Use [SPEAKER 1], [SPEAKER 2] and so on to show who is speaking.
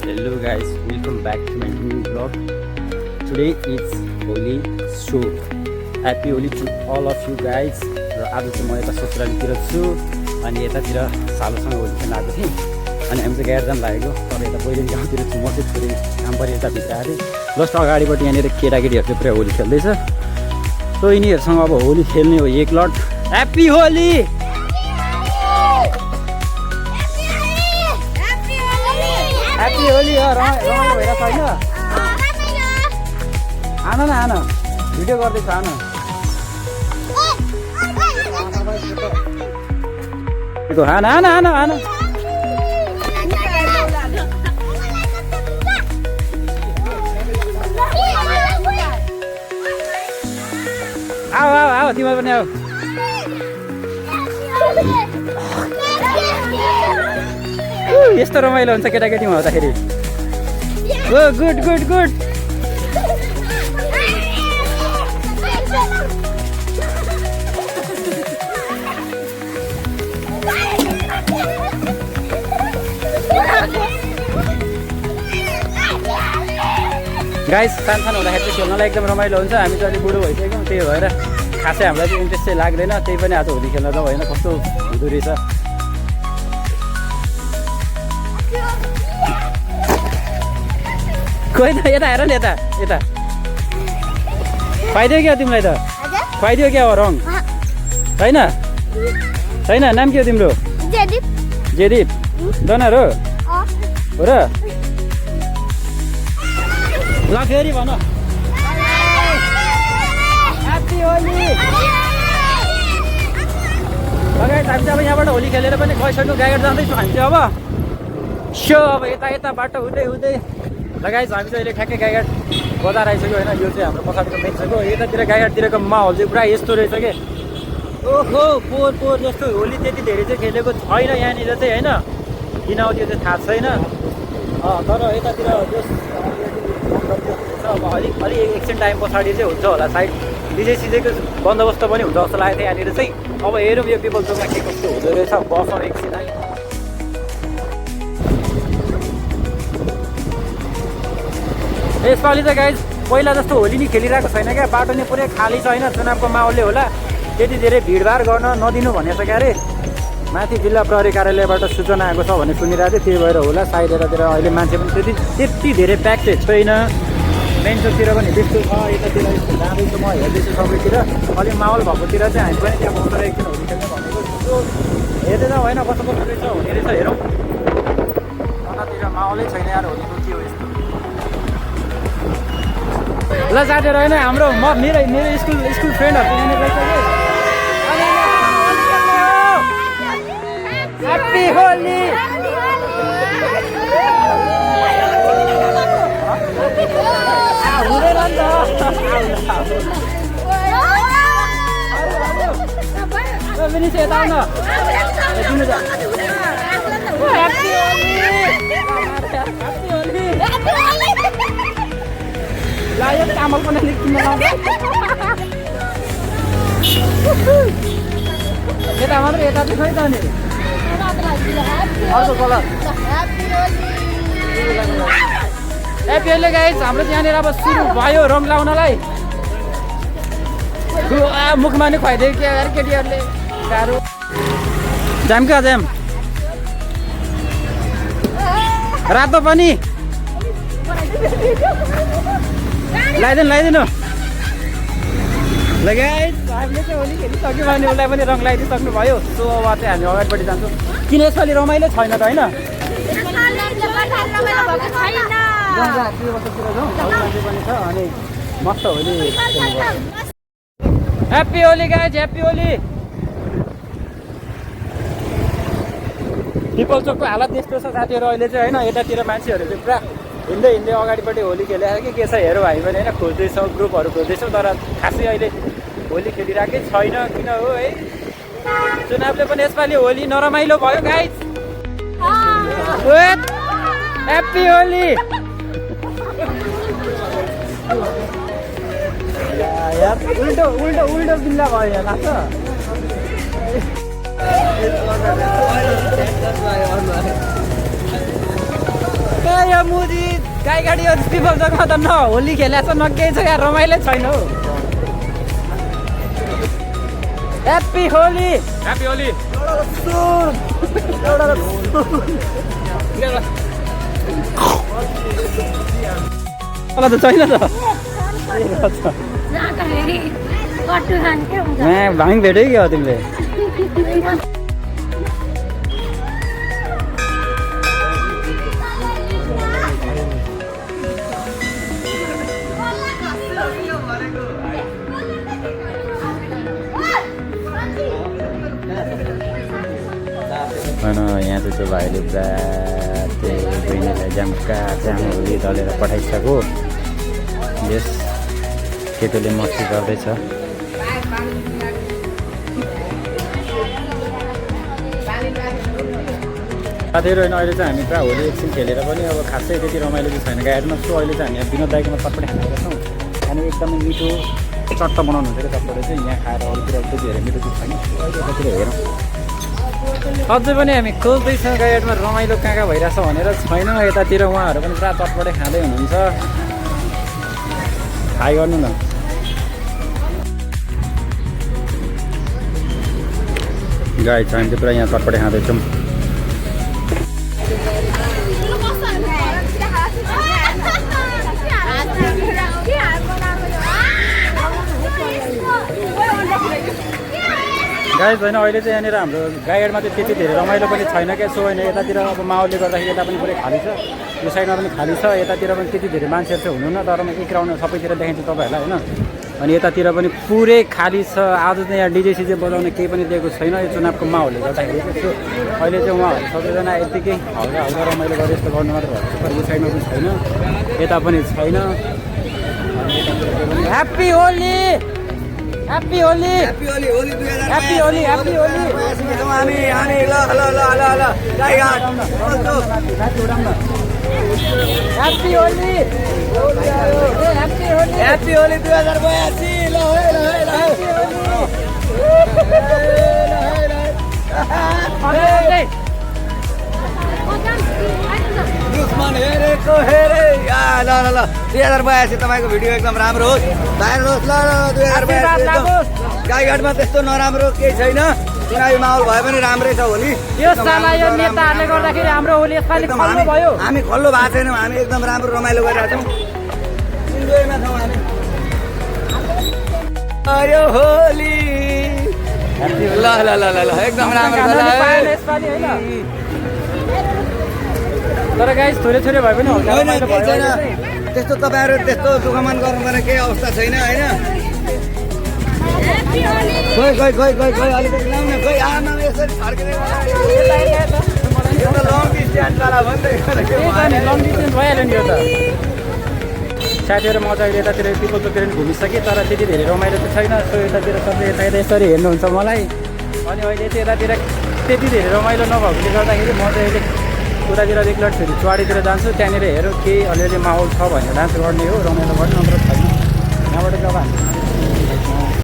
[SPEAKER 1] Hello guys, welcome back to my new vlog. Today is Holi, so happy Holi to all of you guys. र आज चाहिँ म यता ससुरालीतिर छु अनि यतातिर सालोसँग होली खेल्न आएको थिएँ अनि हामी चाहिँ गाडी जान लागेको तर यता पहिलो गाउँतिर छु म चाहिँ छोरी काम पऱ्यो यता भित्र आएँ जस्ट अगाडिपट्टि यहाँनिर केटाकेटीहरू चाहिँ पुरा होली खेल्दैछ सो यिनीहरूसँग अब होली खेल्ने हो एक lot happy Holi happy Holi रमाइलो भइरहेको छैन आन न आन भिडियो गर्दैछ आन आन आन आन आन आऊ आऊ आऊ तिमीहरू पनि आऊ यस्तो रमाइलो हुन्छ केटाकेटीमा हुँदाखेरि ओ गुड गुड गुड गाइस सानो हुँदाखेरि चाहिँ खेल्नलाई एकदम रमाइलो हुन्छ हामी चाहिँ अलिक बुढो भइसक्यौँ त्यही भएर खासै हामीलाई चाहिँ इन्ट्रेस्ट चाहिँ लाग्दैन त्यही पनि आज होली खेल्न जाउँ होइन कस्तो हुँदो रहेछ खोइ त यता हेर नि यता यता खुवाइदियो क्या तिमीलाई त खुवाइदियो क्या हो रङ छैन छैन नाम के हो तिम्रो जेदीप डनर हो र ल फेरि भन ह्याप्पी होली लगायत हामी चाहिँ अब यहाँबाट होली खेलेर पनि गइसक्यो गाइड जाँदैछौँ हामी चाहिँ अब सो अब यता यता बाटो हुँदै हुँदै लगायत हामी चाहिँ अहिले ठ्याक्कै गाइघाट बजार आइसक्यो होइन यो चाहिँ हाम्रो पछाडिको मेन छ यतातिर गाइघाटतिरको माहौल चाहिँ पुरा यस्तो रहेछ कि ओहो पोहोर पोहोर जस्तो होली त्यति धेरै चाहिँ खेलेको छैन यहाँनिर चाहिँ होइन किन हो त्यो चाहिँ थाहा छैन तर यतातिर अब अलिक एकछिन टाइम पछाडि चाहिँ हुन्छ होला सायद डिजे सिजेको बन्दोबस्त पनि हुन्छ जस्तो लागेको थियो यहाँनिर चाहिँ अब हेरौँ यो पिपल चोकमा के कस्तो हुँदो रहेछ बसौँ एकछिन है यसपालि त गाइज पहिला जस्तो होली नि खेलिरहेको छैन क्या बाटो नि पुरै खाली छ होइन चुनावको माहौलले होला त्यति धेरै भिडभाड गर्न नदिनु भनेको छ क्यारे माथि जिल्ला प्रहरी कार्यालयबाट सूचना आएको छ भन्ने सुनिरहेको थियो त्यही भएर होला सायद यतातिर अहिले मान्छे पनि त्यति धेरै प्याक चाहिँ छैन मेन चोकतिर पनि त्यस्तो छ यतातिर जाँदैछु म हेर्दैछु सबैतिर अलिक माहौल भएकोतिर चाहिँ हामी पनि त्यहाँ बसेर एकछिन होली खेल्ने भनेको हेर्दै त होइन कस्तो कस्तो रहेछ हुने रहेछ हेरौँ कतातिर माहौलै छैन यार होलीको के हो यस्तो ल साथीहरू होइन हाम्रो मेरो स्कुल फ्रेन्डहरू यहाँनिर रहेछ कि ह्याप्पी होली हुँदैन नि त मिनिस यता आउन ह्याप्पी होली ल यो चामल पनि अलिक किन्न लाउँछ यता मात्रै यता चाहिँ खै त नि अर्को कलर ह्याप्पी होली गाइस हाम्रो यहाँनिर अब सुरु भयो रङ लाउनलाई मुखमा नि खुवाइदियो के यार केटीहरूले गाह्रो जाम क्या जाम रातो पनि लगाइदिनु लगाइ हामीले चाहिँ होली खेलिसक्यो भने उसलाई पनि रङ लगाइदिइसक्नु भयो सो अब चाहिँ हामी अगाडिपट्टि जान्छौँ किन यसपालि रमाइलो छैन त होइन पनि छ अनि मस्त Holi happy Holi guys happy Holi people चोकको हालत यस्तो छ साथीहरू अहिले चाहिँ होइन यतातिर मान्छेहरू चाहिँ पुरा हिँड्दै अगाडिपट्टि होली खेलेको कि के छ हेरौँ हामी पनि होइन खोज्दैछौँ ग्रुपहरू खोज्दैछौँ तर खासै अहिले होली खेलिरहेकै छैन किन हो है चुनावले पनि यसपालि होली नरमाइलो भयो गाइज ह्याप्पी होली यार उल्टो बिल्ला भयो यहाँ लाग्छ यो मुजी गाईगाडी पिपल चोकमा त न होली खेलेको छ न केही छ यहाँ रमाइलो छैन हौ ह्याप्पी होली
[SPEAKER 2] ह्याप्पी होली
[SPEAKER 1] मलाई त छैन त भाङ भेट्यो कि हो तिमीले होइन यहाँ चाहिँ त्यो भाइले पुरा त्यो बहिनीलाई जामका जामहरू दलेर पठाइसक्यो यस केटोले मस्ती गर्दैछ साथीहरू होइन अहिले चाहिँ हामी पुरा होली एकछिन खेलेर पनि अब खासै त्यति रमाइलो चाहिँ छैन गाडीमा सो अहिले चाहिँ हामी विनोद दाइकोमा चटपटे खाएका छौँ अनि एकदमै मिठो चट्ट बनाउनु हुन्छ क्या चटपटे चाहिँ यहाँ खाएर अरूतिर त्यति धेरै मिठो चाहिँ छैन अहिले यतातिर हेरौँ अझै पनि हामी खोज्दैछौँ गाडीमा रमाइलो कहाँ कहाँ भइरहेछ भनेर छैन यतातिर उहाँहरू पनि पुरा चटपटे खाँदै हुनुहुन्छ हाई गर्नु न गाई छ हामी चाहिँ पुरा यहाँ चटपटे खाँदैछौँ गाई छैन अहिले चाहिँ यहाँनिर हाम्रो गाईमा चाहिँ त्यति धेरै रमाइलो पनि छैन क्या सो होइन यतातिर अब माहौलले गर्दाखेरि यता पनि पुरै खाली छ यो साइडमा पनि खाली छ यतातिर पनि त्यति धेरै मान्छेहरू चाहिँ हुनुहुन्न तर म इक्राउन सबैतिर देखाउँछु तपाईँहरूलाई होइन अनि यतातिर पनि पुरै खाली छ आज चाहिँ यहाँ डिजे सिजे बजाउने केही पनि दिएको छैन यो चुनावको माहौलले गर्दाखेरि चाहिँ अहिले चाहिँ उहाँहरू सबैजना यत्तिकै हल्का हल्का रमाइलो गरेर यस्तो गर्नु मात्र भएको छ तर यो साइडमा पनि छैन यता पनि छैन happy Holi happy Holi
[SPEAKER 3] happy Holi Holi 2022
[SPEAKER 1] happy Holi happy Holi
[SPEAKER 3] हामी ल ल ल ल ल Gaighat
[SPEAKER 1] happy Holi happy Holi
[SPEAKER 3] happy Holi 2082 ल दुश्मन हेरेको हेरे ल ल ल 2082 तपाईँको भिडियो एकदम राम्रो होस् भाइरल होस् ल 2082 गाईघाटमा त्यस्तो नराम्रो केही छैन चुनावी माहौल भए पनि राम्रै छ होली
[SPEAKER 1] यो साला यो नेताहरूले गर्दाखेरि हाम्रो होली यसपालि खल्लो भयो
[SPEAKER 3] हामी खल्लो भएको छैनौँ हामी एकदम राम्रो रमाइलो गरिरहेको छौँ इन्जोयमा छौँ हामी आयो होली ल ल ल ल एकदम राम्रो
[SPEAKER 1] तर गाइस थोरै थोरै भए पनि
[SPEAKER 3] होइन केही छैन त्यस्तो तपाईँहरू त्यस्तो दुःखमान गर्नुपर्ने केही अवस्था छैन होइन खोइ खोइ खोइ खोइ खोइ अलिकति लाउन खोइ आमा यसरी फर्किँदै लङ डिस्टेन्स वाला भन्दै
[SPEAKER 1] लङ डिस्टेन्स भइहाल्यो नि यो त साथीहरू म चाहिँ यतातिर पिपल चोकतिर पनि घुमिसकेँ तर त्यति धेरै रमाइलो त छैन सो यतातिर तपाईँ यता यसरी हेर्नुहुन्छ मलाई अनि अहिले चाहिँ यतातिर त्यति धेरै रमाइलो नभएकोले गर्दाखेरि म चाहिँ अहिले उतातिर रेगुलर फेरि चुवाडीतिर जान्छु त्यहाँनिर हेरौँ केही अलिअलि माहौल छ भनेर डान्स गर्ने हो रमाइलो गर्ने नत्र छैन यहाँबाट जब हामी